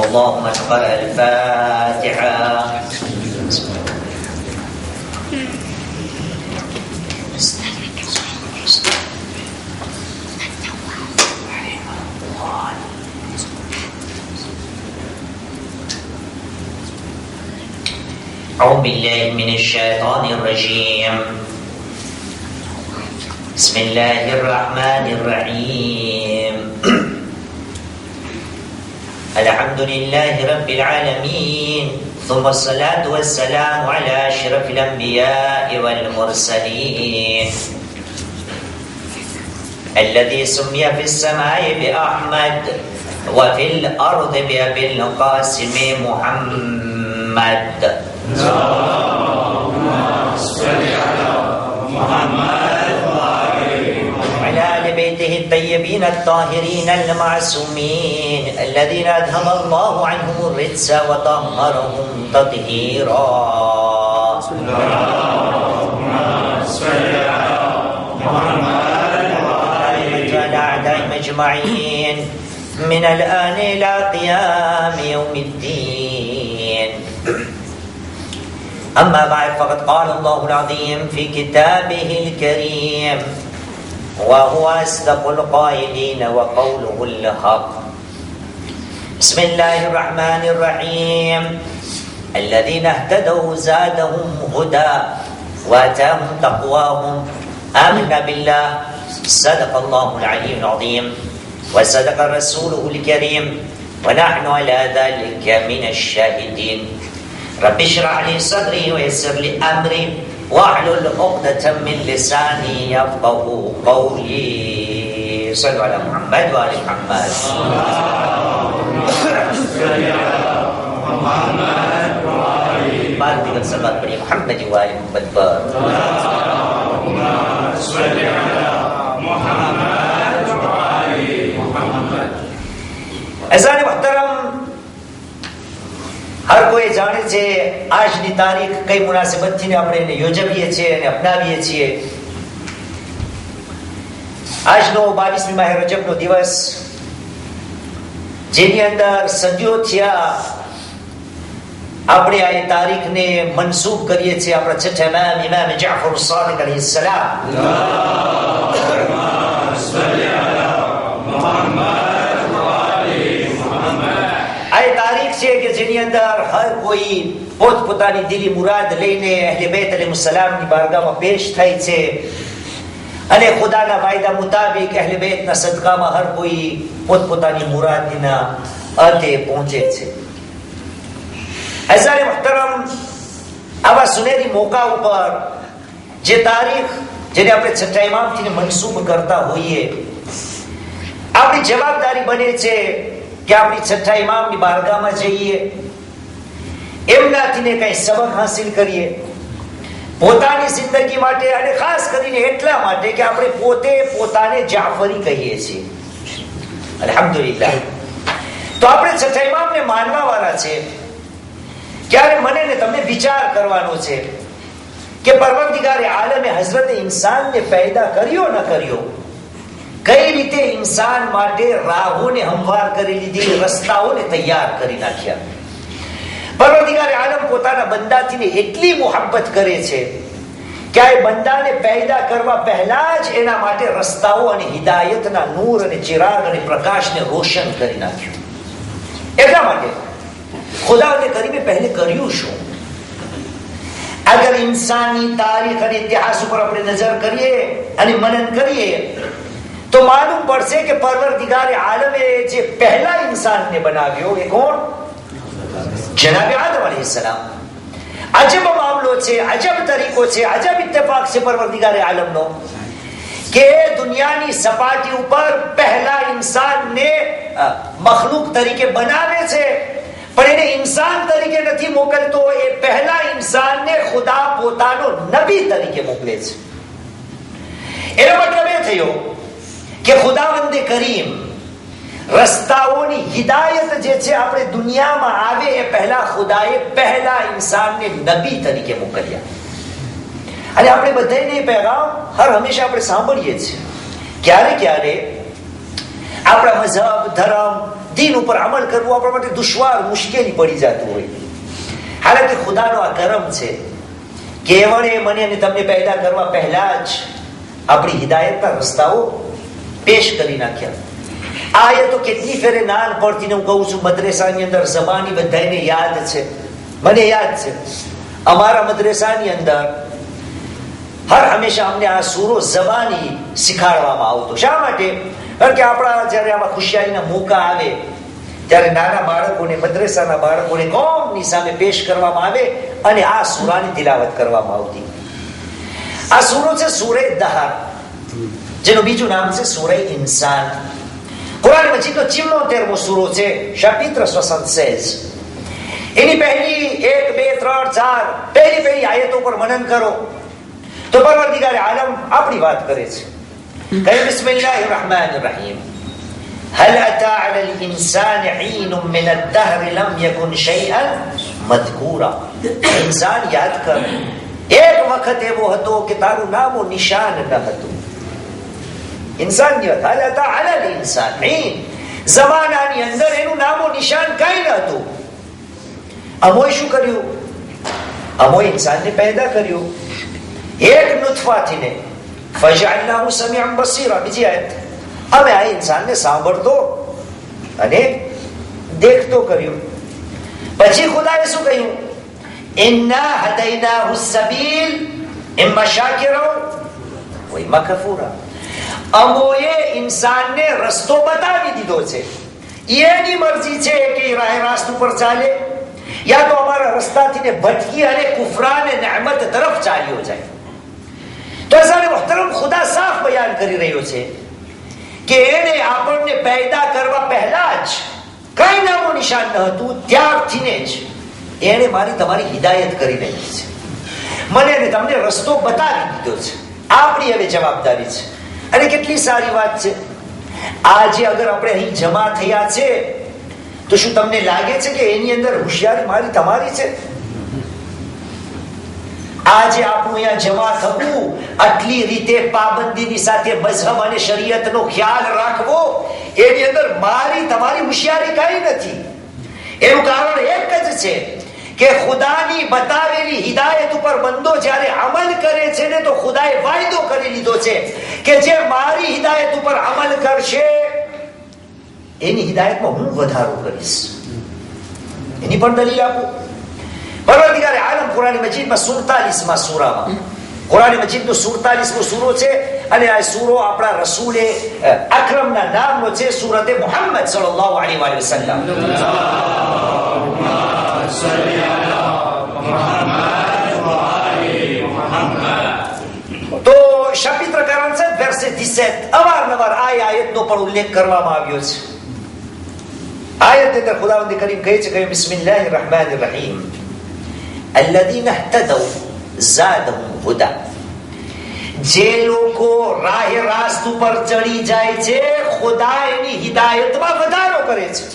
اللهم اقرأ الفاتحة. أعوذ بالله من الشيطان الرجيم. بسم الله الرحمن الرحيم. الحمد لله رب العالمين، ثم الصلاة والسلام على أشرف الأنبياء والمرسلين الذي سمي في السماء بأحمد وفي الأرض بأبي القاسم محمد. اللهم صل على محمد وعلى آل بيته الطيبين الطاهرين المعصومين الذين أذهب الله عنهم الرجس وطهرهم تطهيرا. اللهم صل على محمد وعلى أعدائهم أجمعين من الآن إلى قيام يوم الدين. أما بعد، فقد قال الله العظيم في كتابه الكريم وهو أصدق القائلين وقوله الحق. بسم الله الرحمن الرحيم. الذين اهتدوا زادهم هدى وآتاهم تقواهم. آمنا بالله. صدق الله العلي العظيم وصدق رسوله الكريم ونحن على ذلك من الشاهدين. رب اشرح لي صدري ويسر لي أمري واحلل عقدة من لساني يفقهوا قولي. صلوا على محمد وآل محمد. اللهم صل على محمد وآل محمد. صلوات بڑی محمد وآل محمد پر. اللهم صل على محمد وآل محمد. عزیزان محترم، હર કોઈ જાણે છે આજની તારીખ કઈ મુનાસિબતથી આપણે એને યોજવીએ છીએ અને અપનાવીએ છીએ. આજનો 22મી માહ રજબનો દિવસ, જેની અંદર સદીઓ થયા આપણે આ તારીખને મનસૂબ કરીએ છીએ આપણા છઠ્ઠા ઇમામ ઇમામ જાફર સાદિક અલૈહિસ્સલામ. છે કે જેની અંદર હર કોઈ પોતપોતાની દિલી મુરાદ લઈને અહલે બેત અલૈહિસ્સલામની બારગાહમાં પેશ થાય છે અને ખુદાના વાયદા મુતાબિક અહલે બેતના સદકામાં હર કોઈ પોતપોતાની મુરાદના અંતે પહોંચે છે. અઝારે મુહતરમ, આવા સુનેરી મોકા ઉપર જે તારીખ જેને આપણે છઠ્ઠા ઇમામથી મનસૂબ કરતા હોઈએ, આપણી જવાબદારી બને છે કે આપણી છઠ્ઠા ઇમામની બારગાહમાં જઈએ, એમનાથી કઈ સબક હાસિલ કરીએ પોતાની જિંદગી માટે, અને ખાસ કરીને એટલા માટે કે આપણે પોતે પોતાને જાફરી કહીએ છીએ. અલ્હમ્દુલિલ્લાહ. તો આપણે છઠ્ઠા ઇમામને માનવા વાળા છે. ક્યારે મને ને તમને વિચાર કરવાનો છે કે પરવરદિગારે આલમે હઝરત ઇન્સાનને પેદા કર્યો ન કર્યો, કઈ રીતે ઇન્સાન માટે રાહોને હમવાર કરી લીધી, રસ્તાઓને તૈયાર કરી નાખ્યા. પરવરદિગાર આલમ પોતાના બંદાથી એટલી મોહબ્બત કરે છે કે આ બંદાને પેદા કરવા પહેલા જ એના માટે રસ્તાઓ અને હિદાયતના નૂર અને ચિરાગ અને પ્રકાશને રોશન કરી નાખ્યું. એટલા માટે ખુદાને કરીમે પહેલે કર્યું શું? અગર ઇન્સાની તારીખ અને ઇતિહાસ ઉપર આપણે નજર કરીએ અને મનન કરીએ તો માલુમ પડશે કે પરવરદિગાર આલમે જે પહેલા ઇન્સાનને બનાવ્યો એ કોણ? જનાબે આદમ અલૈહિસ્સલામ. અજબ મામલો છે, અજબ તરીકો છે, અજબ ઇત્તફાક છે પરવરદિગાર આલમનો કે દુનિયાની સપાટી ઉપર પહેલા ઇન્સાનને મખલુક તરીકે બનાવે છે, પણ એને ઇન્સાન તરીકે નથી મોકલતો. એ પહેલા ઇન્સાનને ખુદા પોતાનો નબી તરીકે મોકલે છે. એનો મતલબ એ થયો કે ખુદાવંદે કરીમ રસ્તાઓની હિદાયત જે છે આપણે દુનિયામાં આવે એ પહેલા ખુદાએ પહેલા ઇન્સાનને નબી તરીકે મોકલ્યા. અને આપણે બધાને પેગામ હર હંમેશા આપણે સાંભળીએ છીએ. ક્યારે ક્યારે આપણા મઝહબ, ધર્મ, દીન ઉપર અમલ કરવું આપણા માટે દુશ્વાર, મુશ્કેલી પડી જતું હોય. હાલાકી ખુદાનો આ કરમ છે કે એમણે મને અને તમને પેદા કરવા પહેલા જ આપણી હિદાયતના રસ્તાઓ પેશ કરી નાખ્યા. આ તો કેટલી ફેરે નાનપણથી હું કહું છું, મદ્રેસાની અંદર ઝબાની બધાને યાદ છે. મને યાદ છે અમારા મદ્રેસાની અંદર હર હંમેશા અમને આ સૂરો ઝબાની શીખાડવામાં આવતો. શા માટે? કારણ કે આપણા જયારે આવા ખુશિયારીના મોકા આવે ત્યારે નાના બાળકોને, મદ્રેસાના બાળકોને કોમની સામે પેશ કરવામાં આવે અને આ સૂરાની તિલાવત કરવામાં આવતી. આ સૂરો છે સૂરે દહર, જેનું બીજું નામ છે સૂરે ઇન્સાન. કુરાન મજીદનો 74મો સૂરો છે, શાપિત્ર સ્વસન સેજ. એની પહેલી 1, 2, 3, 4 પહેલી આયતો પર મનન કરો તો પરવરદિગારે આલમ આપણી વાત કરે છે. કહે બિસ્મિલ્લાહિર રહેમાનિર રહીમ. هل أتى على الإنسان حين من الدهر لم يكن شيئا مذكورا. इंसान याद कर, एक वक्त એવો હતો કે તારું નામો નિશાન ન હતું. ઇન્સાનિયત, هل أتى على الإنسان حين, જમાનાની અંદર એનું નામો નિશાન કઈ ન હતું. અમોય શું કર્યું? અમોય ઇન્સાનને પેદા કર્યો એક નુતફાથી ને, ફજઅલનાહુ સમીઅન બસીરા. બીજી આયત, અમે આ ઇન્સાનને સાંભળતો અને દેખતો કર્યો. પછી ખુદાએ શું કહ્યું? ઇન્ના હદૈનાહુ સબીલ ઇમ્મા શાકિરા વ ઇમ્મા કફૂરા. અમોએ ઇન્સાનને રસ્તો બતાવી દીધો છે. એની મરજી છે કે રાહ રાસ્ત ઉપર ચાલે, યા તો અમારા રસ્તાથી ને ભટકી અને કુફરાને નિઅમત તરફ ચાલ્યો જાય. તો અઝાને મુહતરમ, ખુદા સાફ બયાન કરી રહ્યો છે કે એને આપણને પેદા કરવા પહેલા જ કઈ નામો નિશાન ન હતું. ત્યારથી જ એને મારી તમારી હિદાયત કરી રહી છે, મને અને તમને રસ્તો બતાવી દીધો છે. આપણી હવે જવાબદારી છે. અને કેટલી સારી વાત છે, આજે અગર આપણે અહીં જમા થયા છે તો શું તમને લાગે છે કે એની અંદર હોશિયારી મારી તમારી છે? આજે આપણું અહીંયા જમા થવું, આટલી રીતે પાબંદીની સાથે મઝહબ અને શરીયતનો ખ્યાલ રાખવો, એની અંદર મારી તમારી હોશિયારી કઈ નથી. એનું કારણ એક જ છે કે ખુદાની બતાવેલી હિદાયત ઉપર બંદો જ્યારે અમલ કરે છે ને, તો ખુદાએ વાયદો કરી લીધો છે કે જે મારી હિદાયત ઉપર અમલ કરશે એની હિદાયતમાં હું વધારો કરીશ. એની પણ દલીલ આપું. પરવરદિગારે આલમ કુરાન મજીદમાં 47મા સૂરામાં, કુરાન મજીદનો 47મો સૂરો છે અને આ સૂરો આપણા રસૂલે અકરમના નામનો છે, સૂરતે મુહમ્મદ સલ્લલ્લાહુ અલૈહિ વસલ્લમ. તો શાપિત્ર કારણ છે verse 17 અવારનવાર આ આયતનો પણ ઉલ્લેખ કરવામાં આવ્યો છે. આયત અંદર ખુદાવંદ કરીમ કહે છે કે બિસ્મિલ્લાહિર રહેમાનિર રહીમ. الذين اهتدوا زادهم هدى. જે લોકો રાહ રાસ્ત ઉપર ચડી જાય છે, ખુદા એની હિદાયતમાં વધારો કરે છે.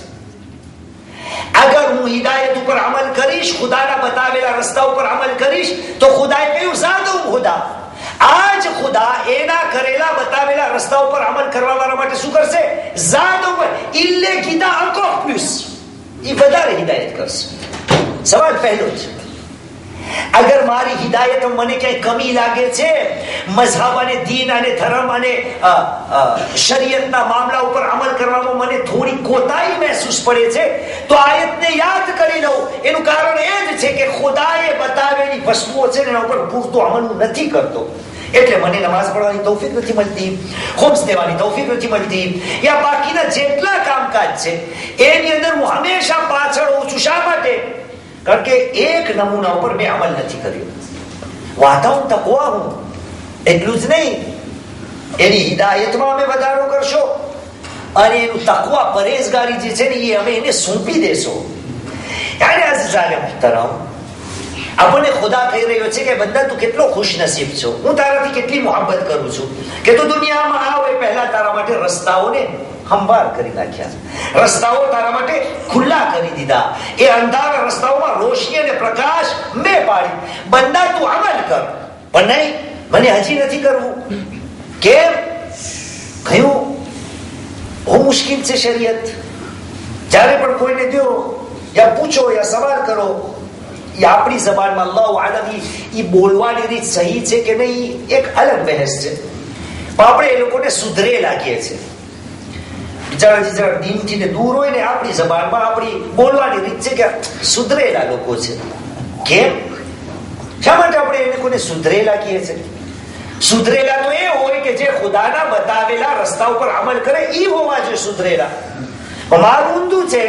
અગર હું હિદાયત ઉપર અમલ કરીશ, ખુદાના બતાવેલા રસ્તા ઉપર અમલ કરીશ, તો ખુદાએ કહ્યું ઝાદહુમ હુદા. આજ ખુદા એના કરેલા બતાવેલા રસ્તા ઉપર અમલ કરવા વાળા માટે શું કરશે? ઝાદહુમ, ઇલ્લે કીધા encore plus, એ વધારે હિદાયત કરશે. સવાલ પહેલો છે, અગર મારી હિદાયત મને ક્યાંય કમી લાગે છે, મઝહબ અને દીન અને ધર્મ અને શરીયતના મામલા ઉપર અમલ કરવામાં મને થોડી કોતાહી મહેસૂસ પડે છે, તો આયતને યાદ કરી લઉં. એનું કારણ એ જ છે કે ખુદાએ બતાવેલી વસ્તુઓ છે એના ઉપર પૂરતો અમલ નથી કરતો. એટલે મને નમાઝ પઢવાની તૌફીક નથી મળતી, ખુમ્સ દેવાની તૌફીક નથી મળતી, યા બાકીના જેટલા કામકાજ છે એની અંદર હું હંમેશા પાછળ હોઉં છું. શા માટે? કારણ કે એક નમૂના ઉપર મેં અમલ નથી કર્યો. વાતાવરણ તકવા હું એટલું જ નહીં, એની હિદાયતમાં અમે વધારો કરશો અને એનું તકવા પરેઝગારી જે છે ને એ અમે એને સોંપી દેશો. યાર અઝીઝાને મુહતરમ, આપણને ખુદા કહી રહ્યો છે કે બંદા તું કેટલો ખુશ નસીબ છો, હું તારાથી કેટલી મોહબ્બત કરું છું કે તું દુનિયામાં આવે પહેલા તારા માટે રસ્તાઓને હંવાર કરી નાખ્યા, રસ્તાઓ તારા માટે ખુલ્લા કરી દીધા. એ અંધારા રસ્તાઓમાં રોશની અને પ્રકાશ મેં પાડી. બંદા તું અમલ કર. પણ નહીં, મને હજી નથી કરવું. કેમ? કયું બહુ મુશ્કેલ છે શરીયત. જ્યારે પણ કોઈને દો યા પૂછો યા સવાલ કરો, એ આપણી જબાનમાં અલ્લાહુ આલમ એ બોલવાની રીત સહી છે કે નહીં એક અલગ બહેસ છે. પણ આપણે એ લોકોને સુધરે લાગીએ છીએ. બિચારા દિનથી ને દૂર હોય ને આપણી જબાનમાં આપણી બોલવાની રીત છે કે સુધરેલા લોકો છે. કેમ? શા માટે આપણે એ લોકોને સુધરેલા કહીએ છીએ? સુધરેલા તો એ હોય કે જે ખુદાના બતાવેલા રસ્તા ઉપર અમલ કરે એ હોવા જોઈએ સુધરેલા. મારું ઊંધું છે,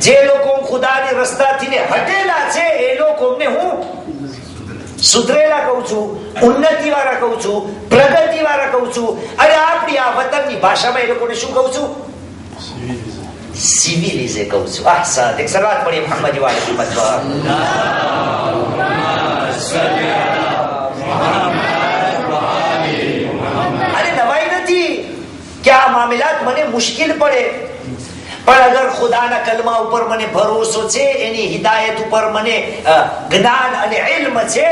જે લોકો ખુદાની રસ્તાથી ને હટેલા છે એ લોકોને હું સુધરેલા કહું છું, ઉન્નતિ વાળા કહું છું, પ્રગતિ વાળા કહું છું. અને આપણી આ વતનની ભાષામાં એ લોકોને શું કહું છું? સિવિલિઝે કહું છું. આહસાન. એક સલાત પડી મોહમ્મદ વાલે મોહમ્મદ પર. અને નવાઈ નથી કે આ મામલાત મને મુશ્કેલ પડે, પણ અગર ખુદાના કલમા ઉપર મને ભરોસો છે, એની હિદાયત ઉપર મને જ્ઞાન અને ઇલ્મ છે,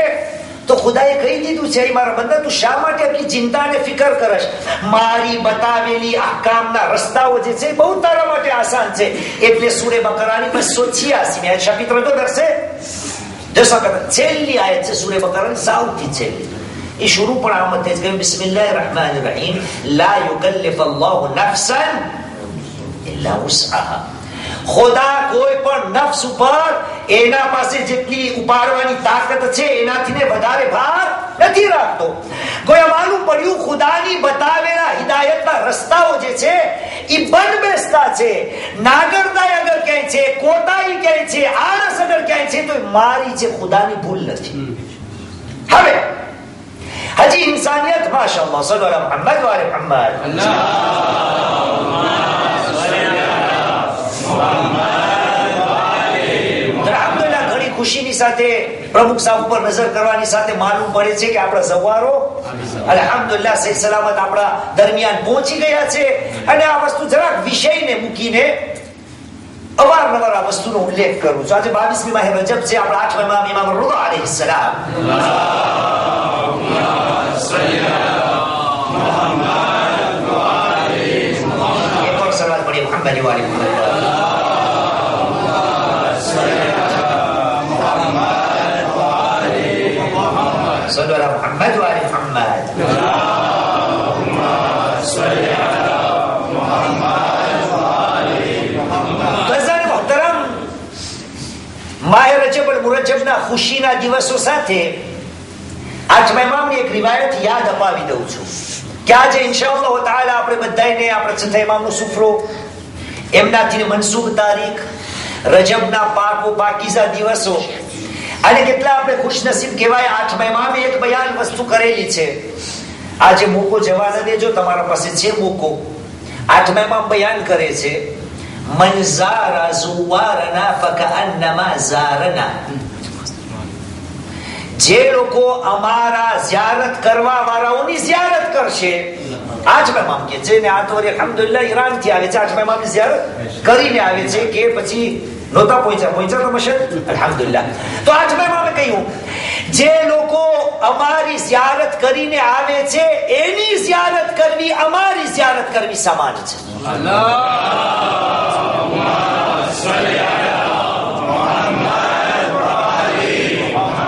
તો ખુદાએ કહી દીધું છે મારા બંદા તું શા માટે આટલી ચિંતા અને ફિકર કરશ? મારી બતાવેલી અહકામના રસ્તાઓ જે છે બહુ તારા માટે આસાન છે. એટલે સૂરે બકરાની 286 મે આયત ચિત્ર તો દર્શે છેલ્લી આયત છે સૂરે બકરાની સૌથી છેલ્લી. એ શરૂ પણ આમત જ ગયું બિસ્મિલ્લાહિર રહેમાનિર રહીમ લા યુકલ્લિફ અલ્લાહુ નફસન ઇલ્લા વસઆહા. ખુદા કોઈ પણ નફ્સ ઉપર એના પાસે જેટલી ઉપાડવાની તાકાત છે એનાથી વધારે ભાર નથી રાખતો. કોઈ માલુમ પડ્યું ખુદાની બતાવેલા હિદાયતના રસ્તાઓ જે છે એ બંધબેસતા છે. નાગરદાઈ અગર ક્યાંય છે, કોતાઈ ક્યાંય છે, આળસ અગર ક્યાંય છે, તો મારી છે, ખુદાની ભૂલ નથી. હવે હજી ઇન્સાનિયત માશાઅલ્લાહ સલ્લલ્લાહુ અલૈહિ મુહમ્મદ વ અલી મુહમ્મદ અલ્લાહ ખુશીની સાથે પ્રમુખ સાહેબ ઉપર નજર કરવાની સાથે માલુમ પડે છે કે આપણા સવારો અલ્હમ્દુલિલ્લાહ સહી સલામત આપણા દરમિયાન પહોંચી ગયા છે. અને આ વસ્તુ જરાક વિષયને મૂકીને અવારનવાર આ વસ્તુનો ઉલ્લેખ કરું છું. આજે 22મી માહ રજબ છે. આપણા 8મા ઇમામ ઇમામ રિઝા અલૈહિસ સલામ એક और सलात पढ़िए मोहम्मद वाले सल्लल्लाहु मोहम्मद वाले मोहम्मद मोहतरम માહ રજબ અલ મુરજબના ખુશીના દિવસો સાથે 8મા ઇમામની એક રિવાયત યાદ અપાવી દઉં છું કે આજે ઇન્શાઅલ્લાહ તાઆલા આપણે બધાને આપણે 6થા ઇમામનો સુફરો એમનાથી મનસૂબ તારીખ રજબના પાકો પાકીઝા દિવસો અને કેટલા આપણે ખુશનસીબ કહેવાય. 8મા ઇમામે એક બયાન વસ્તુ કરેલી છે. આજે મોકો જવા ન દેજો, તમારા પાસે છે મોકો. 8મા ઇમામ બયાન કરે છે મન ઝારા ઝુવારના ફકઅન્નમા ઝારના. જે લોકો અમારા ઝિયારત કરવા વાળાઓની ઝિયારત કરશે. 8મા ઇમામ કે છે ને આ તો અલ્હમ્દુલિલ્લાહ ઈરાન થી આવે છે. 8મા ઇમામની ઝિયારત કરીને આવે છે કે પછી નહોતા પહોંચ્યા તો મશદ અલ્હમ્દુલિલ્લાહ. તો 8મા ઇમામે કહ્યું જે લોકો અમારી ઝિયારત કરીને આવે છે એની ઝિયારત કરવી અમારી ઝિયારત કરવી સમાન છે.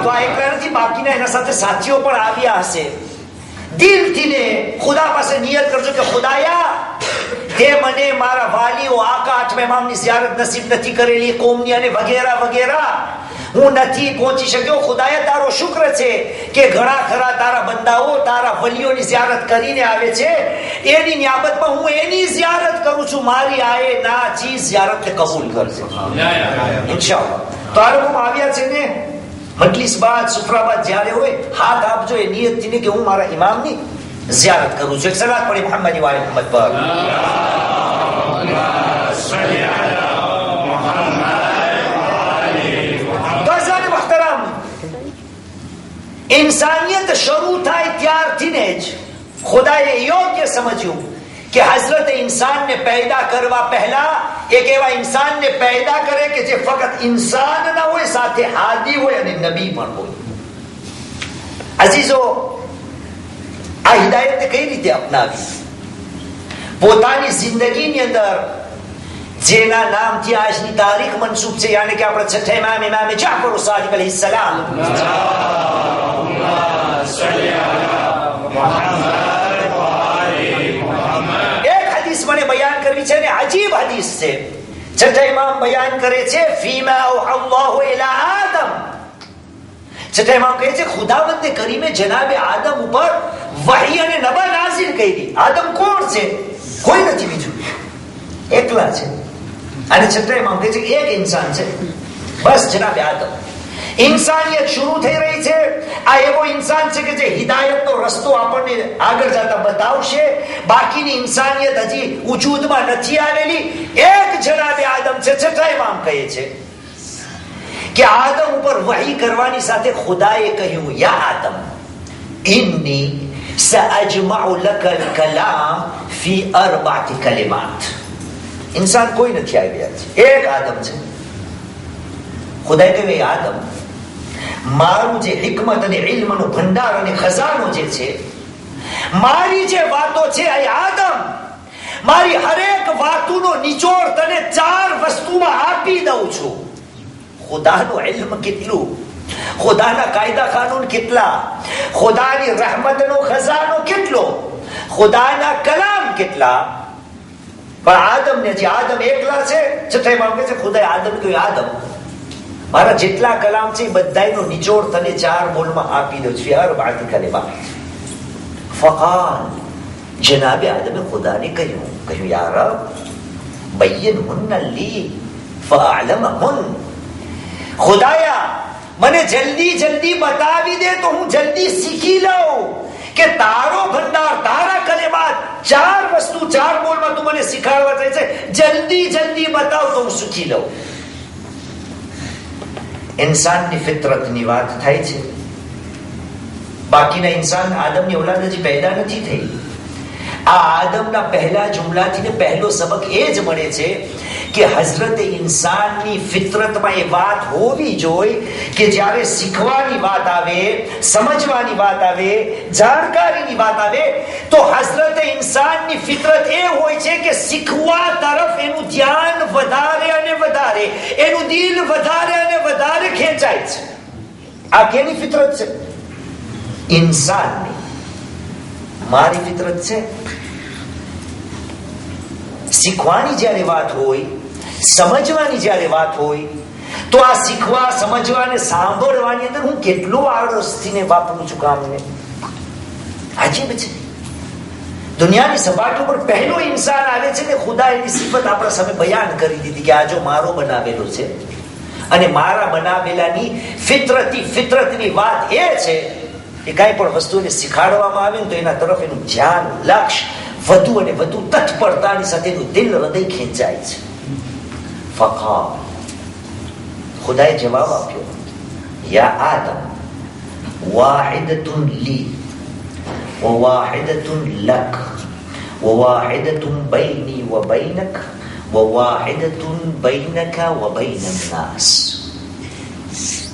તો આ એકલા નથી, બાકીના એના સાથે સાથીઓ પણ આવ્યા હશે. દિલથી ને ખુદા પાસે નિયત કરજો કે ખુદાયા તે મને મારા વાલીઓ આકા 8મા ઇમામની ઝિયારત નસીબ નથી કરેલી, કોમની અને વગેરે વગેરે હું નથી પહોંચી શક્યો. ખુદાયા તારો શુક્ર છે કે ઘણા ખરા તારા બંદાઓ તારા વલીઓની ઝિયારત કરીને આવે છે. એની નિયાબતમાં હું એની ઝિયારત કરું છું. મારી આએ ના ચીજ ઝિયારતને કબૂલ કરશે ઇન્શાઅલ્લાહ. તો આ લોકો આવ્યા છે ને મજલિસ બાદ સુફરા બાદ જ્યારે હોય હાથ આપજો એ નિયતથી ને કે હું મારા ઇમામની ઝિયારત કરું છું. એક સલાત પડી મોહમ્મદ વાલે મોહમ્મદ પર. ઇન્સાનિયત શરૂ થાય ત્યારથી જ ખુદાએ યોગ્ય સમજ્યું કે હઝરત ઇન્સાનને પેદા કરવા પહેલા એક એવા ઇન્સાનને પેદા કરે કે જે ફક્ત ઇન્સાન ના હોય, સાથે હાદી હોય અને નબી પણ હોય. અઝીઝો, આ હિદાયતને કઈ રીતે અપનાવી? પોતાની જિંદગીની અંદર જેના નામથી આજની તારીખ મનસૂબ છે, યાની કે આપણે છઠ્ઠા ઇમામ ઇમામ જાફર સાદિક અલૈહિસ્સલામ એક હદીસ મને બયાન કરવી છે અને અજીબ હદીસ છે. છઠ્ઠા ઇમામ બયાન કરે છે ફીમા અલ્લાહુ ઇલા આદમ. છઠ્ઠા ઇમામ કહે છે ખુદાવંદે કરીમે જનાબે આદમ ઉપર વહી અને નબા નાઝિલ કરી. આદમ કોણ છે? કોઈ નથી બીજું, એકલા છે. અને છઠ્ઠા ઇમામ કહે છે એક ઇન્સાન છે, બસ જનાબે આદમ. ઇન્સાનિયત શરૂ થઈ રહી છે. આ એવો ઇન્સાન છે કે જે હિદાયતનો રસ્તો આપણને આગળ જતા બતાવશે. બાકીની ઇન્સાનિયત હજી વજૂદમાં નથી આવેલી. એક જનાબે આદમ છે. છઠ્ઠા ઇમામ કહે છે કે આદમ ઉપર વહી કરવાની સાથે ખુદાએ કહ્યું યા આદમ ઇન્ની સઅજમઉ લકલ કલામ ફી અરબઅતિ કલિમાત. ઇન્સાન કોઈ નથી આવ્યા છે, એક આદમ છે. ખુદાએ કહ્યું આદમ, મારું જે હિકમત અને ઇલ્મનો ભંડાર અને ખજાનો જે છે, મારી જે વાતો છે, આ આદમ મારી હરેક વાતોનો નિચોડ તને 4 વસ્તુમાં આપી દઉં છું. ખુદાનું ઇલ્મ કેટલું, ખુદાના કાયદા કાનૂન કેટલા, ખુદાની રહેમતનો ખજાનો કેટલો, ખુદાના કલામ કેટલા. પણ આદમને, જે આદમ એકલા છે, છઠ્ઠા ઇમામ કહે છે ખુદાએ આદમ કહ્યું આદમ મારા જેટલા કલામ છે બધાયનો નિચોડ તને 4 બોલમાં આપી દઉં છું. અરબઅતિ કલિમાત. ફકાલ, જનાબે આદમે ખુદાને કહ્યું યા રબ બય્યનહુન્ન લી ફઅલમહુન. ખુદાયા મને જલ્દી બતાવી દે તો હું જલ્દી શીખી લઉં કે તારો ભંડાર, તારા કલેમાત 4 વસ્તુ 4 બોલમાં તું મને શીખવાડવા જાય છે. જલ્દી બતાવ તો હું શીખી લઉં. ઇન્સાનની ફિતરતની વાત થાય છે. બાકીના ઇન્સાન આદમની ઓલાદ હજી પેદા નથી થઈ. આ આદમના પહેલા જુમલાથી ને પહેલો સબક એ જ મળે છે કે હઝરત ઇન્સાનની ફિતરતમાં એ વાત હોવી જોઈએ કે જ્યારે શીખવાની વાત આવે, સમજવાની વાત આવે, જાણકારીની વાત આવે તો હઝરત ઇન્સાનની ફિતરત એ હોય છે કે શીખવા તરફ એનું ધ્યાન વધારે અને વધારે, એનું દિલ વધારે અને વધારે ખેંચાય છે. આ કેની ફિતરત છે? ઇન્સાનની. મારી ફિતરત છે. શીખવાની જ્યારે વાત હોય, સમજવાની જ્યારે વાત હોય તો આ શીખવા, સમજવા અને સાંભળવાની અંદર હું કેટલો આળસથી વાપરું છું કામને. અજીબ છે. દુનિયાની સપાટી ઉપર પહેલો ઇન્સાન આવે છે ને ખુદા એની સિફત આપણા સામે બયાન કરી દીધી કે આ જો મારો બનાવેલો છે અને મારા બનાવેલાની ફિતરતની વાત એ છે કે કાંઈ પણ વસ્તુને શીખાડવામાં આવે ને તો એના તરફ એનું ધ્યાન, લક્ષ્ય વધુ અને વધુ તત્પરતાની સાથે એનું દિલ, હૃદય ખેંચાય છે. ફકા, ખુદાએ જવાબ આપ્યો યા આદમ વાહિદતુન લી વવાહિદતુન લક વવાહિદતુન બૈની વબૈનક વવાહિદતુન બૈનક વબૈન નાસ.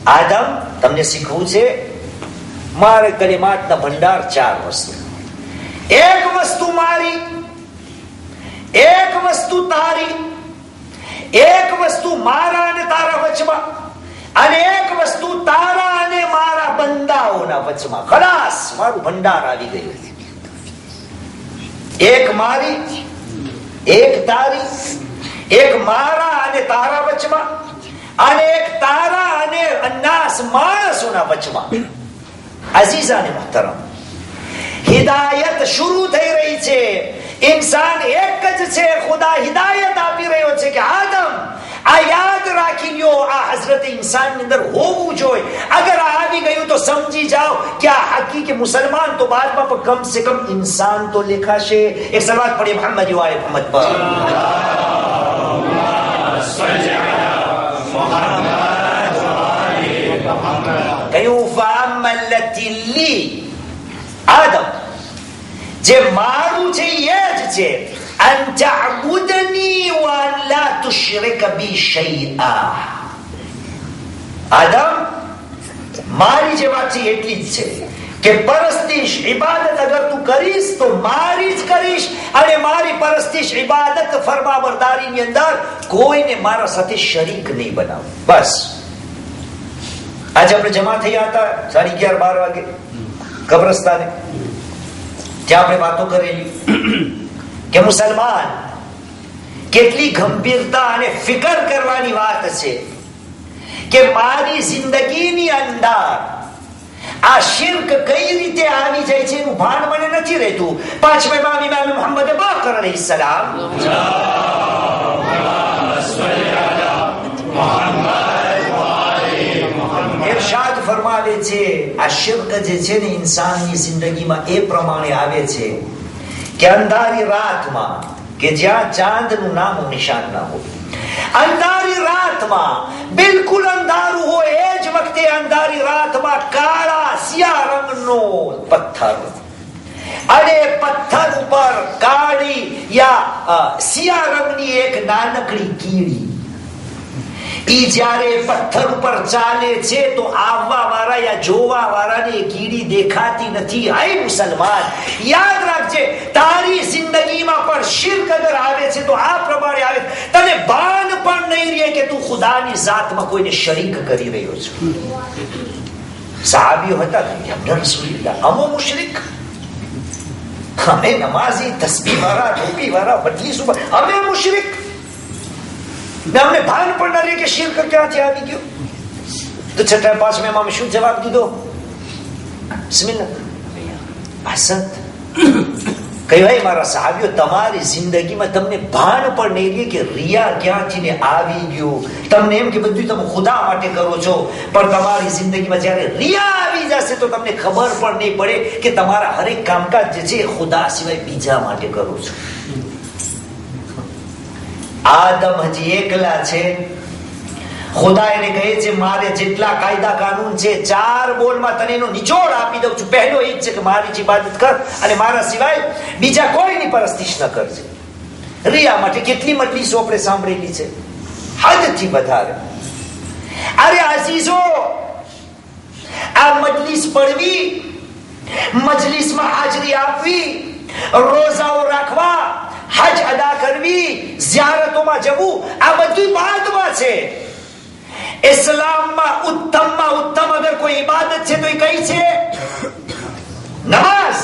આદમ, તમને શીખવું છે મારે કલિમાતના ભંડાર 4 વસ્તુ. એક વસ્તુ મારી, એક વસ્તુ તારી, એક વસ્તુ મારા અને તારા વચમાં, અને એક વસ્તુ તારા અને મારા બંદાઓના વચમાં. ખલાસ, મારું ભંડાર આવી ગયું. એક મારી, એક તારી, એક મારા અને તારા વચમાં, અને એક તારા અને અન્નાસ માણસોના વચમાં. અઝીઝાને મુહતરમ, હિદાયત શરૂ થઈ રહી છે. ઇન્સાન એક જ છે. ખુદા હિદાયત આપી રહ્યો છે કે આદમ આ યાદ રાખી લ્યો, આ હઝરત ઇન્સાનની અંદર હોવું જોઈએ. અગર આ આવી ગયું તો સમજી જાઓ કે આ હકીકી મુસલમાન તો બાદમાં પણ કમ સે કમ ઇન્સાન તો લેખાશે. એક સલાત પડી મોહમ્મદ વાલે મોહમ્મદ પર. કયું ફામલ્લતી આદમ, જે મારું છે એ જ છે. અન તઅબુદની વ અન લા તુશરિક બી શૈઆ. આદમ, મારી જે વાત છે એટલી જ છે કે પરસ્તિશ ઇબાદત અગર તું કરીશ તો મારી જ કરીશ, અને મારી પરસ્તિશ ઇબાદત ફરમાબરદારીની અંદર કોઈને મારા સાથે શરીક નહીં બનાવ. બસ આજે આપણે જમા થયા હતા 11:30 વાગે કબ્રસ્તાને. ત્યાં આપણે વાતો કરેલી કે મુસલમાન કેટલી ગંભીરતા અને ફિકર કરવાની વાત છે કે મારી જિંદગીની અંદર આ શિર્ક કઈ રીતે આવી જાય છે એનું ભાન મને નથી રહેતું. પાંચમા ઇમામ મુહમ્મદ બાકર અલૈહિસ્સલામ ઇરશાદ ફરમાવે છે, આ શિર્ક જે છે ને ઇન્સાનની જિંદગીમાં એ પ્રમાણે આવે છે કે અંધારી રાતમાં કે જ્યાં ચાંદનું નામ નિશાન ના હોય, અંધારી રાતમાં બિલકુલ અંધારું હોય, એ જ વખતે અંધારી રાતમાં કાળા સિયા રંગનો પથ્થર, અને પથ્થર ઉપર કાળી યા સિયા રંગની એક નાનકડી કીડી, ઈ જ્યારે પથ્થર ઉપર ચાલે છે તો આવવા વાળા યા જોવા વાળાને કીડી દેખાતી નથી. આય મુસલમાન, યાદ રાખજે, તારી જિંદગીમાં પણ શિર્ક અગર આવે છે તો આ પ્રમાણે આવે, તને ભાન પણ નહીં રહે કે તું ખુદાની જાતમાં કોઈને શરીક કરી રહ્યો છે. સહાબીઓ હતા યા રસૂલલ્લાહ, અમો મુશરિક, અમે નમાઝી, તસ્બીહ વાળા, ટોપી વાળા, બદલી સુબહ, અમે મુશરિક. અમને ભાન પણ ના રહે કે શિર્ક ક્યાંથી આવી ગયો. તો છઠ્ઠા પાંચમા ઇમામે શું જવાબ દીધો? બિસ્મિલ્લાહ, હસત કહેવાય મારા સહાબીઓ, તમારી જિંદગીમાં તમને ભાન પણ નહીં રહે કે રિયા ક્યાંથી ને આવી ગયું. તમને એમ કે બધું તમે ખુદા માટે કરો છો, પણ તમારી જિંદગીમાં જ્યારે રિયા આવી જશે તો તમને ખબર પણ નહીં પડે કે તમારા હરેક કામકાજ જે છે એ ખુદા સિવાય બીજા માટે કરો છો. આદમ હજી એકલા છે. ખુદા એને કહે છે મારે જેટલા કાયદા કાનૂન છે 4 બોલમાં તને એનો નિચોડ આપી દઉં છું. પહેલો એ જ છે કે મારી જ ઇબાદત કર અને મારા સિવાય બીજા કોઈની પરસ્તિશ ન કરજે. રિયા માટે કેટલી મજલિસો આપણે સાંભળેલી છે, હદથી વધારે. અરે અઝીઝો, આ મજલિસ પડવી, મજલિસમાં હાજરી આપવી, રોજાઓ રાખવા, હજ અદા કરવી, ઝિયારતોમાં જવું, આ બધું બાદમાં છે. ઇસ્લામમાં ઉત્તમમાં ઉત્તમ અગર કોઈ ઇબાદત છે તો એ કઈ છે? નમાઝ.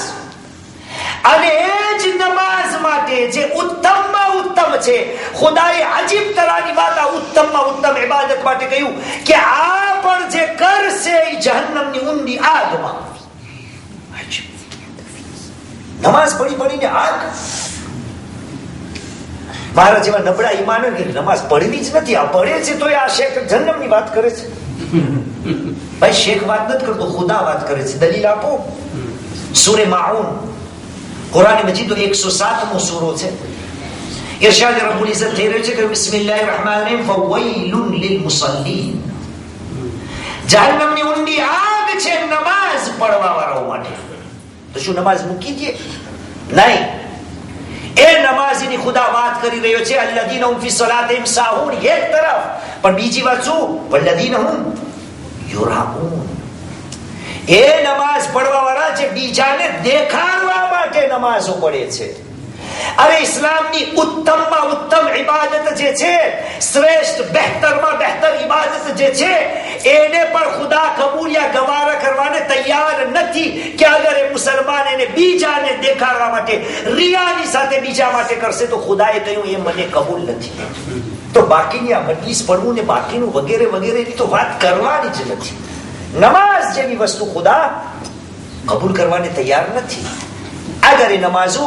અને એ જ નમાઝ માટે જે ઉત્તમમાં ઉત્તમ છે, ખુદાએ અજીબ તરાની વાત આ ઉત્તમમાં ઉત્તમ ઇબાદત માટે કહ્યું કે આ પણ જે કરશે એ જહન્નમની ઊંડી આગમાં. નમાઝ પડી પડીને આગ. મારા જેવા નબળા ઈમાન કે નમાઝ પડવી જ નથી, આ પડે છે તો આ શેખ જન્નમની વાત કરે છે. ભાઈ શેખ વાત નથી કરતો, ખુદા વાત કરે છે. દલીલ આપો. સૂરે માઉન, કુરાન મજીદ 107મો સૂરો છે. ઇરશાદ રબ્બુલ ઇઝ્ઝત થઈ રહ્યો છે કે બિસ્મિલ્લાહિર રહેમાનિર રહીમ, ફવૈલુન લિલ મુસલ્લીન. જહન્નમની ઊંડી આગ છે નમાઝ પડવા વાળાઓ માટે. તો શું નમાઝ મૂકી દે? નહીં. એ નમાઝીની ખુદા વાત કરી રહ્યો છે. અલ્લઝીના હુમ ફી સલાતિહિમ સાહૂન, એક તરફ, પણ બીજી વાત શું? વલ્લઝીના હુમ યુરાઉન. એ નમાઝ પડવા વાળા છે બીજાને દેખાડવા માટે નમાઝો પડે છે. અરે ઇસ્લામની ઉત્તમમાં ઉત્તમ ઇબાદત જે છે, શ્રેષ્ઠ બહેતરમાં બહેતર ઇબાદત જે છે, એને પણ ખુદા કબૂલ યા ગવારા કરવાને તૈયાર નથી કે અગર એ મુસલમાન એને બીજાને દેખાડવા માટે રિયાની સાથે બીજા માટે કરશે તો ખુદાએ કહ્યું એ મને કબૂલ નથી. તો બાકીની આ મજલિસ પડવું ને બાકીનું વગેરે વગેરેની તો વાત કરવાની જ નથી. નમાઝ જેવી વસ્તુ ખુદા કબૂલ કરવાને તૈયાર નથી. અગર એ નમાઝો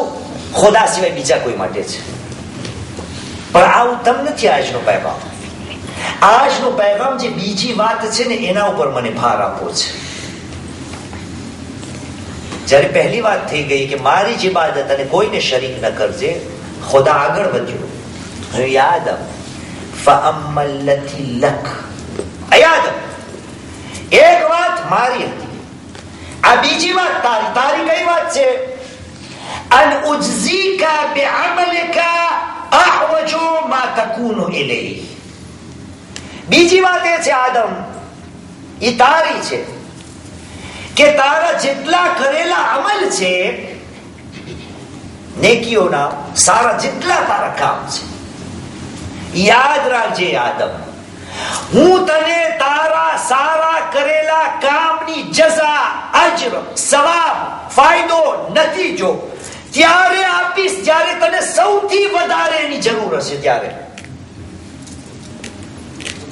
ખુદા સિવાય બીજા કોઈ માટે છે. પણ આ ઉત્તમ નથી આજનો પૈગામ. આજનો પૈગામ જે બીજી વાત છે ને એના ઉપર મને ભાર આપવો છે. જ્યારે પહેલી વાત થઈ ગઈ કે મારી જ ઇબાદત અને કોઈને શરીક ન કરજે, ખુદા આગળ વધ્યો. આદમ ફઅમ્મલતી લક, આદમ એક વાત મારી હતી, આ બીજી વાત તારી. તારી કઈ વાત છે? أن أجزيك بعملك أحوج ما تكون إليه. બીજી વાત એ છે આદમ, ઈ તારી છે. કે તારા જેટલા કરેલા અમલ છે નેકીઓના, સારા જેટલા તારા કામ છે, યાદ રાખજે આદમ, હું તને તારા સારા કરેલા કામની જઝા, અજર, સવાબ, ફાયદો, નતીજો ત્યારે આપીશ જ્યારે તને સૌથી વધારે એની જરૂર હશે. ત્યારે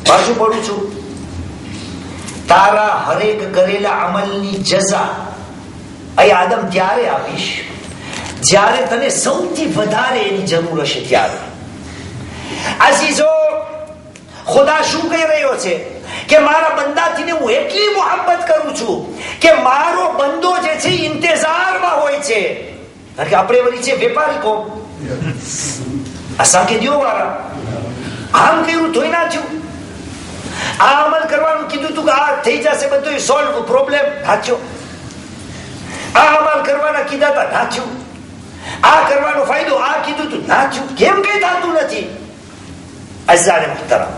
પાછું પડું છું, તારા હરેક કરેલા અમલની જઝા અહીં આદમ ત્યારે આપીશ જ્યારે તને સૌથી વધારે એની જરૂર હશે. ત્યારે અઝીઝો, ખુદા શું કહી રહ્યો છે કે મારા બંદાથી હું એટલી મોહબ્બત કરું છું કે મારો બંદો જે છે ઇંતજારમાં હોય છે. કારણ કે આપણે વળી છે વેપારી કોમ, અસાંકે દિયો વાળા, આમ કર્યું ધોઈ નાખ્યું, આ અમલ કરવાનું કીધું તું કે આ થઈ જશે બધું સોલ્વ પ્રોબ્લેમ, નાખ્યો. આ અમલ કરવાના કીધા હતા, નાખ્યું. આ કરવાનો ફાયદો આ કીધું તું, નાખ્યું. કેમ કઈ થતું નથી? અઝાને મુહતરમ,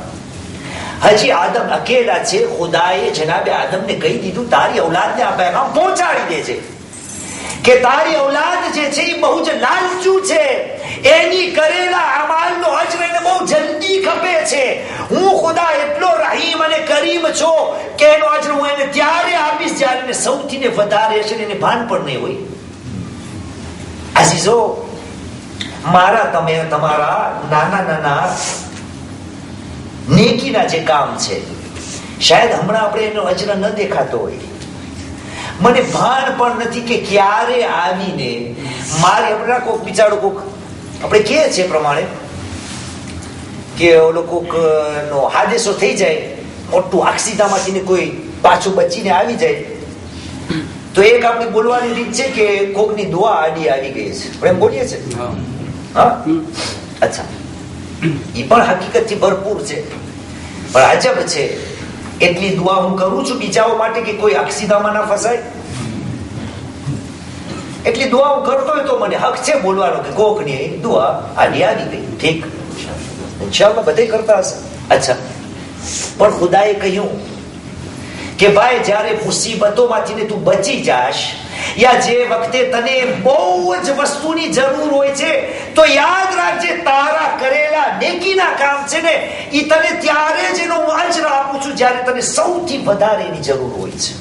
હજી આદમ અકેલા છે. ખુદાએ જનાબે આદમને કહી દીધું તારી ઔલાદને આ પૈગામ પહોંચાડી દે છે કે તારી ઔલાદ જે છે એ બહુ જ લાલચુ છે, એની કરેલા અમાલનો અજર એને બહુ જલ્દી ખપે છે. હું ખુદા એટલો રહીમ અને કરીમ છું કે એનો અજર હું એને ત્યારે આપીશ જ્યારે એને સૌથી ને વધારે હશે, એને ભાન પણ નહીં હોય. અઝીઝો, મારા તમે તમારા નાના નાના નેકીના જે કામ છે, શાયદ હમણાં આપણે એનો અજર ન દેખાતો હોય. મને ભાન પણ નથી કે ક્યારે આવીને મારે આપણા કોક બિચારો કોક આપણે કહે છે પ્રમાણે કે ઓલો કોક નો હાદેસો થઈ જાય, મોટું આક્ષિતામાંથી કોઈ પાછું બચીને આવી જાય, તો એક આપણી બોલવાની રીત છે કે કોકની દુઆ આડી આવી ગઈ છે, આપણે એમ બોલીએ છે. હા, અચ્છા, એ પણ હકીકતથી ભરપૂર છે. પણ અજબ છે, એટલી દુઆ હું કરું છું બીજાઓ માટે કે કોઈ અક્ષિદામાં ના ફસાય, એટલી દુઆ હું કરતો હોય તો મને હક છે બોલવાનો કે કોકની દુઆ આડી આવી ગઈ. ઠીક, ઇન્શાઅલ્લાહ બધે કરતા હશે. અચ્છા, પણ ખુદાએ કહ્યું કે ભાઈ જ્યારે મુસીબતોમાંથી તું બચી જાશ, યા જે વખતે તને બહુ જ વસ્તુની જરૂર હોય છે, તો યાદ રાખજે તારા કરેલા નેકીના કામ છે ને એ તને ત્યારે જ એનો હું અજર આપું છું જ્યારે તને સૌથી વધારે એની જરૂર હોય છે.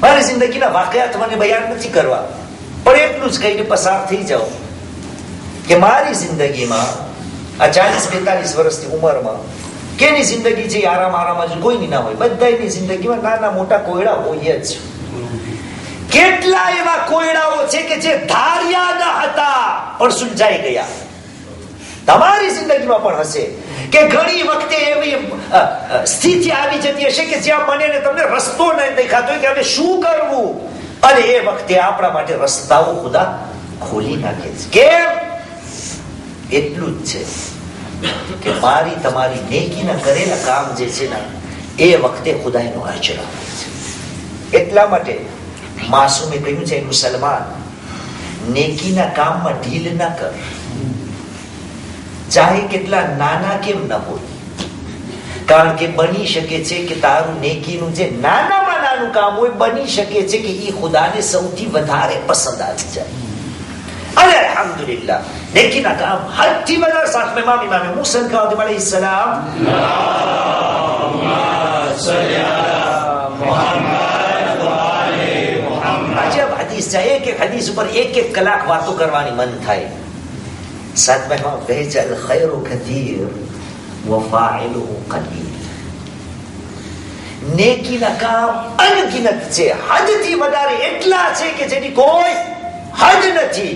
મારી જિંદગીના વાકયાત મને બયાન નથી કરવા, પણ એટલું જ કહીને પસાર થઈ જાઓ કે મારી જિંદગીમાં આ 40-42 વર્ષની ઉંમરમાં કેની જિંદગી છે આરામ આરામ જ કોઈની ના હોય. બધાની જિંદગીમાં નાના મોટા કોયડા હોય જ. કેટલા એવા કોયડાઓ છે કે જે ધાર્યા ન હતા પણ સુલઝાઈ ગયા. તમારી જિંદગીમાં પણ હશે કે ઘણી વખતે એવી સ્થિતિ આવી જતી હશે કે જ્યાં મને ને તમને રસ્તો નહીં દેખાતો કે હવે શું કરવું, અને એ વખતે આપણા માટે રસ્તાઓ ખુદા ખોલી નાખે છે. કેમ? એટલું જ છે કે મારી તમારી નેકીના કરેલા કામ જે છે ને એ વખતે ખુદાનો અજર આપે છે. એટલા માટે માસૂમે કહ્યું છે, મુસલમાન નેકીના કામમાં ઢીલ ના કર, ચાહે કેટલા નાના કેમ ન હોય. કારણ કે બની શકે છે કે તારું નેકીનું જે નાનામાં નાનું કામ હોય, બની શકે છે કે એ ખુદાને સૌથી વધારે પસંદ આવી જાય. અને અલ્હમ્દુલિલ્લાહ નેકીના કામ હદથી વધારે સાથ में इमाम मूसा काज़िम अलैहिस्सलाम अजब हदीस છે. એક હદીસ ઉપર એક કલાક વાતો કરવાની મન થાય. સાથ में કહે છે, અલ ખૈરુ કથીર વ ફાઇલુહુ કલીલ. નેકીના કામ અનગિનત છે, હદથી વધારે એટલા છે કે જેની કોઈ હદ નથી,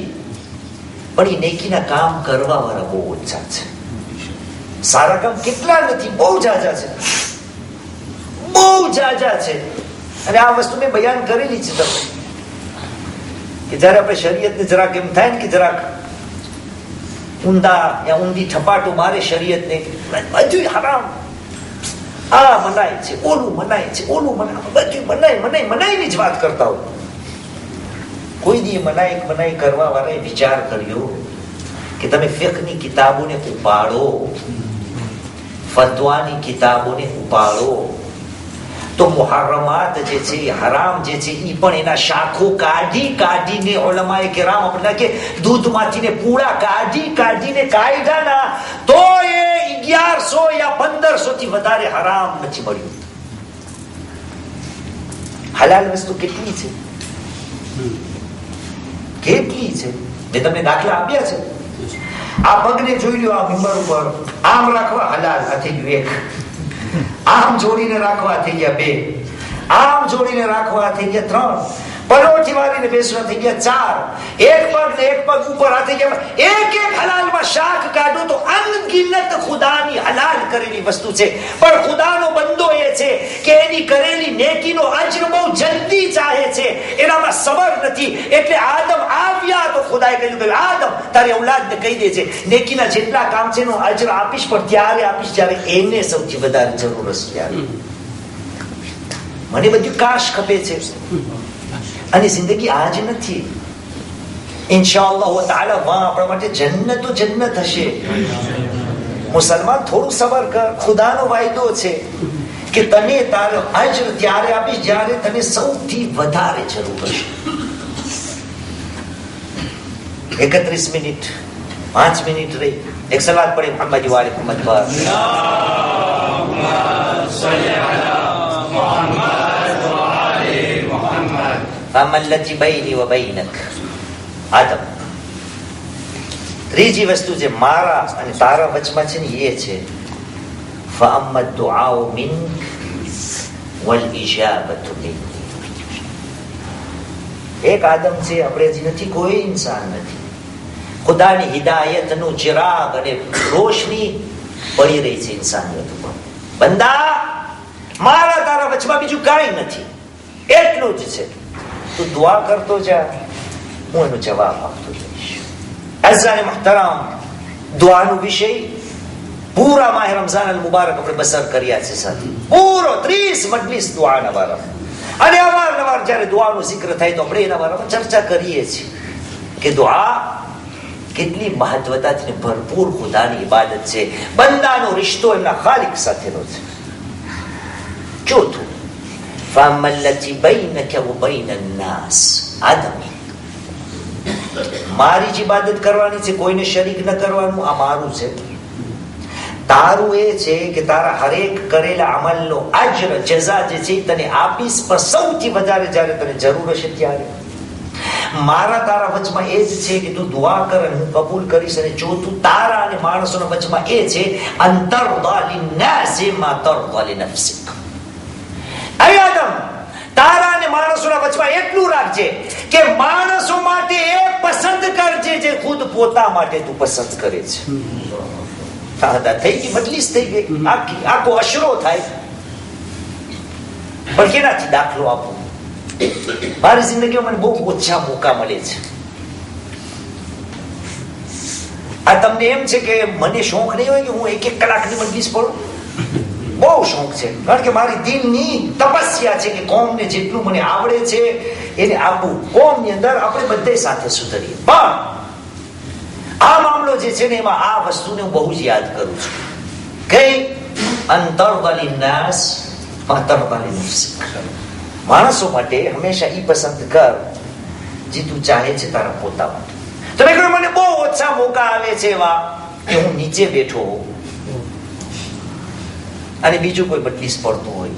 પણ એ નેકીના કામ કરવા વાળા બહુ ઓછા છે. સારા કામ કેટલા નથી, બહુ જાજા છે, બહુ જાજા છે. અને આ વસ્તુ મેં બયાન કરેલી છે તમને કે જયારે આપણે શરીયતને જરાક એમ થાય ને કે જરાક ઊંધા યા ઊંધી ઠપાટો મારે શરીયતને, બધું હરામ, આ મનાય છે, ઓલું મનાય છે, ઓલું મનાય, બધું મનાઈની જ વાત કરતા હોય. કોઈ દી મનાઈ કરવા વાળાએ વિચાર કર્યો કે તમે ફિકહની કિતાબોને ઉપાડો, ફતવાની કિતાબોને ઉપાડો તો મુહર્રમાત જે છે, હરામ જે છે, એ પણ એના શાખો કાઢીને ઉલમાએ કેરામ આપણે કે દૂધમાંથી ને પૂળા કાઢીને કાઢ્યાના તો એ 1100 યા 1500 થી વધારે હરામ નથી મળ્યું. હલાલ વસ્તુ કેટલી છે, કેટલી છે? મેં તમને દાખલા આપ્યા છે. આ પગને જોઈ લો, આ મિંબર ઉપર આમ રાખવા હલાલ, આ થઈ ગયું 1. આમ જોડીને રાખવા થઈ ગયા 2. આમ જોડીને રાખવા થઈ ગયા 3. પલોઠી વાળીને બેસવા થઈ ગયા 4. એક પગ ને એક પગ ઉપર આ થઈ ગયા. એક હલાલમાં શાખ કાઢો તો અનગિનત ખુદાની હલાલ કરેલી વસ્તુ છે. પણ ખુદાનો બંદો એ છે કે એની કરેલી નેકીનો અજર બહુ જલ્દી ચાહે છે, એનામાં સબર નથી. એટલે આદમ આવ્યા તો ખુદાએ કહ્યું કે આદમ તારી ઔલાદને કહી દે છે નેકીના જેટલા કામ છે એનો અજર આપીશ, પણ ત્યારે આપીશ જ્યારે એને સૌથી વધારે જરૂર હશે. મને બધું કાશ ખપે છે અને જિંદગી આજ નથી. ઇન્શાઅલ્લાહ તાઆલા વહાં આપણા માટે જન્નતો જન્નત હશે. મુસલમાન થોડું સબર કર, ખુદાનો વાયદો છે કે તને તારો અજર ત્યારે આપીશ જ્યારે તને સૌથી વધારે જરૂર હશે. 31 મિનિટ 5 મિનિટ રહી. એક સલાત પડે મુહમ્મદ વાલે મુહમ્મદ પર. અમલ્લતી બૈની વ બૈનક આદમ. ત્રીજી વસ્તુ જે મારા અને તારા વચમાં છે ને એ છે ફઅમ્મદ દુઆઉ મિન્ક વલ ઇજાબતુ મિન્ની. એક આદમ છે, આપણે હજી નથી, કોઈ ઇન્સાન નથી. ખુદાની હિદાયતનું ચિરાગ અને રોશની પડી રહી છે ઇન્સાનિયત ઉપર. બંદા, મારા તારા વચમાં બીજું કાંઈ નથી, એટલું જ છે. તું દુઆ કરતો જા, હું એનો જવાબ આપતો જઈશ. અઝાન મુહતરમ, દુઆનો વિષય પૂરા માહ રમઝાન અલ મુબારક આપણે બસર કર્યા છે સાથી. પૂરો 30 મજલિસ દુઆના બારામાં. અને અવારનવાર જ્યારે દુઆનો જિક્ર થાય તો આપણે એના બારામાં ચર્ચા કરીએ છીએ કે દુઆ કેટલી મહત્વતાથી ભરપૂર ખુદાની ઇબાદત છે. બંદાનો રિશ્તો એમના ખાલિક સાથેનો છે. ચોથું ફઅમ્મલ્લતી બૈનક વ બૈન અન્નાસ. આદમ, મારી જ ઇબાદત કરવાની છે, કોઈને શરીક ન કરવાનું. આ મારું છે. તારું એ છે કે તારા હરેક કરેલા અમલનો અજર જઝા જે છે તને આપીશ, પણ સૌથી વધારે જ્યારે તને જરૂર હશે ત્યારે. મારા તારા વચમાં એ જ છે કે તું દુઆ કર અને હું કબૂલ કરીશ. અને ચોથું તારા અને માણસોના વચમાં એ છે અંતરદા લિન્નાસી મા તરદા લિનફસિક. આદમ, તારા અને માણસોના વચમાં એટલું રાખજે કે માણસો માટે એ પસંદ કરજે જે ખુદ પોતા માટે તું પસંદ કરે છે. થઈ ગઈ મજલિસ, થઈ ગઈ આખો અશરો થાય. પણ કેનાથી દાખલો આપું? મારી જિંદગીમાં મને બહુ ઓછા મોકા મળે છે. આ તમને એમ છે કે મને શોખ નહીં હોય કે હું 1 કલાકની મજલિસ પડું? બહુ શોખ છે, કારણ કે મારી દિલની તપસ્યા છે કે કોમને જેટલું મને આવડે છે એને આપવું. કોમની અંદર આપણે બધે સાથે સુધરીએ. પણ આ મામલો જે છે ને એમાં આ વસ્તુને હું બહુ જ યાદ કરું છું કે અંતરદા લિન્નાસ મા તરદા લિનફસિક. માણસો માટે હંમેશા ઈ પસંદ કર જે તું ચાહે છે તારા પોતા માટે. તમે કહો મને બહુ ઓછા મોકા આવે છે એવા કે હું નીચે બેઠો હોઉં અને બીજું કોઈ મજલિસ પડતું હોય,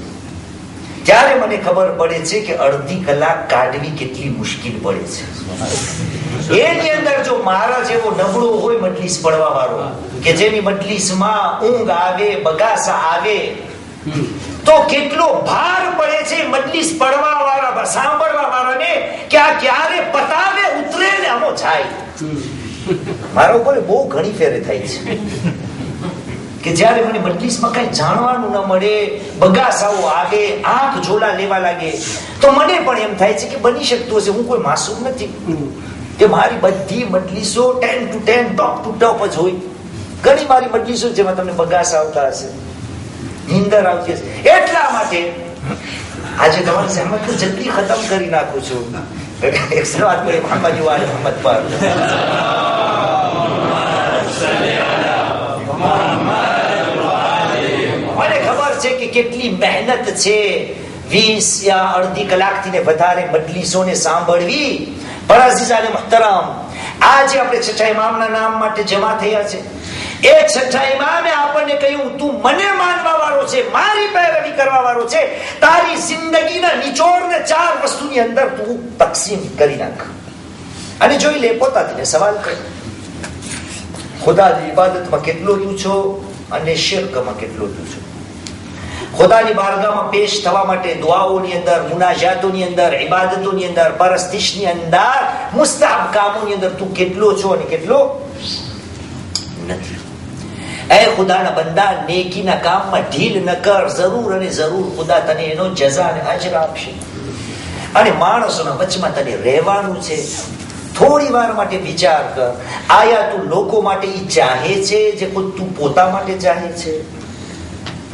ત્યારે મને ખબર પડે છે કે અડધી કલાક કાઢવી કેટલી મુશ્કેલ પડે છે. એની અંદર જો મારા જેવો નબળો હોય મજલિસ પડવા વાળો, કે જેની મજલિસમાં ઊંઘ આવે, બગાસા આવે, તો કેટલો ભાર પડે છે મજલિસ પડવા વાળા, સાંભળવા વાળાને કે આ ક્યારે પતાવે, ઉતરે ને આમો જાય. મારા ઉપર બહુ ઘણી ફેરે થાય છે કે જ્યારે મને મજલિસમાં કઈ જાણવાનું ન મળે, બગાસાઓ આવે, આંખ ઝોલા લેવા લાગે, તો મને પણ એમ થાય છે કે બની શકતું હશે હું કોઈ માસૂમ નથી, કે મારી બધી મજલિસો 10 to 10 ટોપ ટુ ટોપ જ હોય. ઘણી મારી મજલિસો જેમાં તમને બગાસા આવતા હશે, નીંદર આવતી હશે. એટલા માટે આજે તમારી સહેમત જલ્દી ખતમ કરી નાખું છું. એક સલાત પડે મુહમ્મદ વાલે મુહમ્મદ પર. મને ખબર છે કે કે કેટલી મહેનત છે 20 યા અડધી કલાકથી ને વધારે મજલિસોને સાંભળવી. પણ અઝીઝાને મુહતરમ, આજે આપણે છઠ્ઠા ઇમામના નામ માટે જમા થયા છે. એ છઠ્ઠા ઇમામે આપણને કહ્યું, તું મને માનવા વાળો છે, મારી પૈરવી કરવા વાળો છે, તારી જિંદગીના નિચોડને 4 વસ્તુની અંદર તું તકસીમ કરી નાખ અને જોઈ લે. પોતાને સવાલ કર, ખુદાની ઇબાદતમાં કેટલો તું છો અને શિરકમાં કેટલો તું છો. ખુદાની બારગાહમાં પેશ થવા માટે દુઆઓની અંદર, મુનાજાતોની અંદર, ઇબાદતોની અંદર, પરસ્તિશની અંદર, મુસ્તાહબ કામોની અંદર તું કેટલો છો અને કેટલો નથી. એ ખુદાના બંદા, નેકીના કામમાં ઢીલ ન કર. જરૂર અને જરૂર ખુદા તને એનો જઝા અને અજર આપશે. અને માણસોના વચમાં તને રહેવાનું છે. થોડી વાર માટે વિચાર કર, આયા તું લોકો માટે ઈ ચાહે છે જે ખુદ તું પોતા માટે ચાહે છે?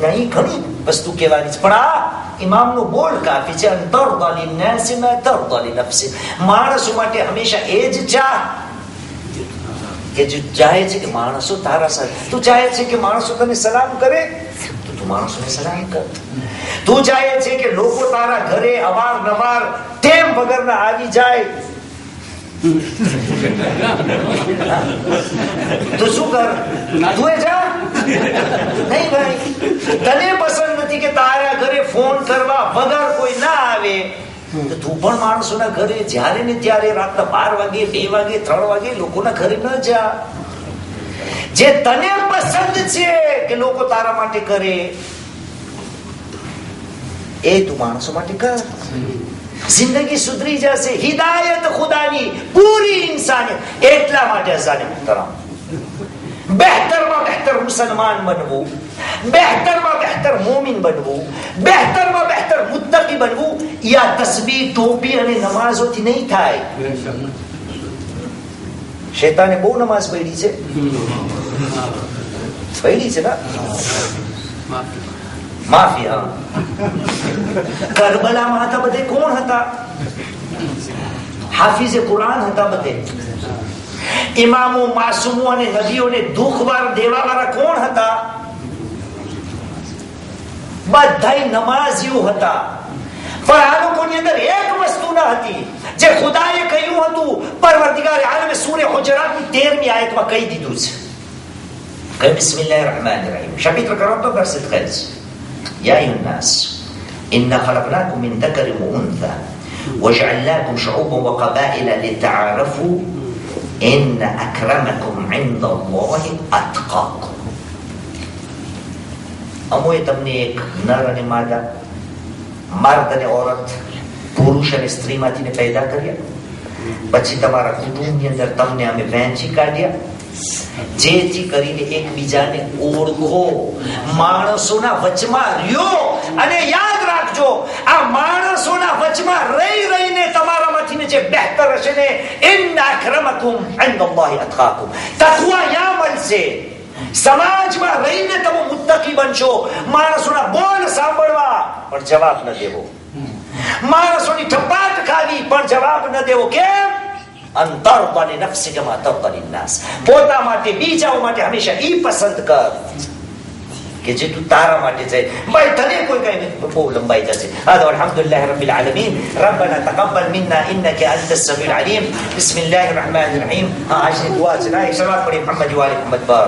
નહીં, ઘણી વસ્તુ કહેવાની છે, પણ આ ઇમામનો બોલ કાફી છે. અંતરદા લિન્નાસી મા તરદા લિનફસી. માણસો માટે હંમેશા એ જ ચાહ કે જો ચાહે છે કે માણસો તારા સાથે, તું ચાહે છે કે માણસો તને સલામ કરે તો તું માણસોને સલામ કર. તું ચાહે છે કે લોકો તારા ઘરે અવારનવાર ટેમ વગરના આવી જાય તો શું કર? તું જા. નહીં ભાઈ, તને પસંદ નથી કે તારા ઘરે ફોન કરવા વગર કોઈ ના આવે તો તું પણ માણસોના ઘરે જ્યારે ને ત્યારે રાતના 12 વાગે, 2 વાગે, 3 વાગે લોકોના ઘરે ન જા. જે તને પસંદ છે કે લોકો તારા માટે કરે એ તું માણસો માટે કર. જિંદગી સુધરી જશે. હિદાયત ખુદાની, પૂરી ઇન્સાનિયત. એટલા માટે અઝાને મુહતરમ, બહેતરમાં બહેતર મુસલમાન બનવું, બહેતરમાં બહેતર મોમિન બનવું, બહેતરમાં બહેતર મુત્તકી બનવું, યા તસ્બીહ, ટોપી અને નમાઝોથી નહીં થાય. શૈતાને બહુ નમાઝ પડી છે, પડી છે ને માફી. હા, કરબલામાં હતા બધે કોણ હતા? હાફિઝે કુરાન હતા બધે. ઇમામો, માસૂમો અને નબીઓને દુઃખવાર દેવા વાળા કોણ હતા? બધાય નમાઝીઓ હતા. પણ આ લોકોની અંદર એક વસ્તુ ન હતી જે ખુદાએ કહ્યું હતું. પરવરદિગાર આલમે સૂરે હુજરાતની 13મી આયતમાં કહી દીધું છે કે બિસ્મિલ્લાહિર રહમાનિર રહીમ. શપીત્ર કરો તો બરસત ખર્ચ. يا أيها الناس إنا خلقناكم من ذكر وأنثى وجعلناكم شعوبا وقبائل لتعارفوا إن أكرمكم عند الله أتقاكم. અમોએ તમને એક નર અને માદા, મર્દ અને ઓરત, પુરુષ અને સ્ત્રીમાંથી પેદા કર્યા. પછી તમારા કુટુંબની અંદર તમને અમે વહેંચી કાઢ્યા જેથી કરીને એકબીજાને ઓળખો. માણસોના વચમાં રહ્યો અને યાદ રાખજો, આ માણસોના વચમાં રહી રહીને તમારામાંથી જે બહેતર હશે ને, ઇન્ના અક્રમકુમ ઇન્દલ્લાહિ અતકાકુમ. તકવા યા મળશે. સમાજમાં રહીને તમે મુત્તકી બનશો. માણસોના બોલ સાંભળવા પણ જવાબ ન દેવો, માણસોની ઠપાટ ખાવી પણ જવાબ ન દેવો. કેમ? અંતરદા લિનફસિક મા તરદા લિન્નાસ. પોતા માટે, બીજાઓ માટે હંમેશા ઈ પસંદ કર કે જે તું તારા માટે જાય. ભાઈ તને કોઈ કઈ બહુ લંબાઈ જશે. هذا والحمد لله رب العالمين. ربنا تقبل منا انك انت السميع العليم. بسم الله الرحمن الرحيم. आज दुआ सुनाई. सलावत पढ़ी मोहम्मद वाले मोहम्मद पर.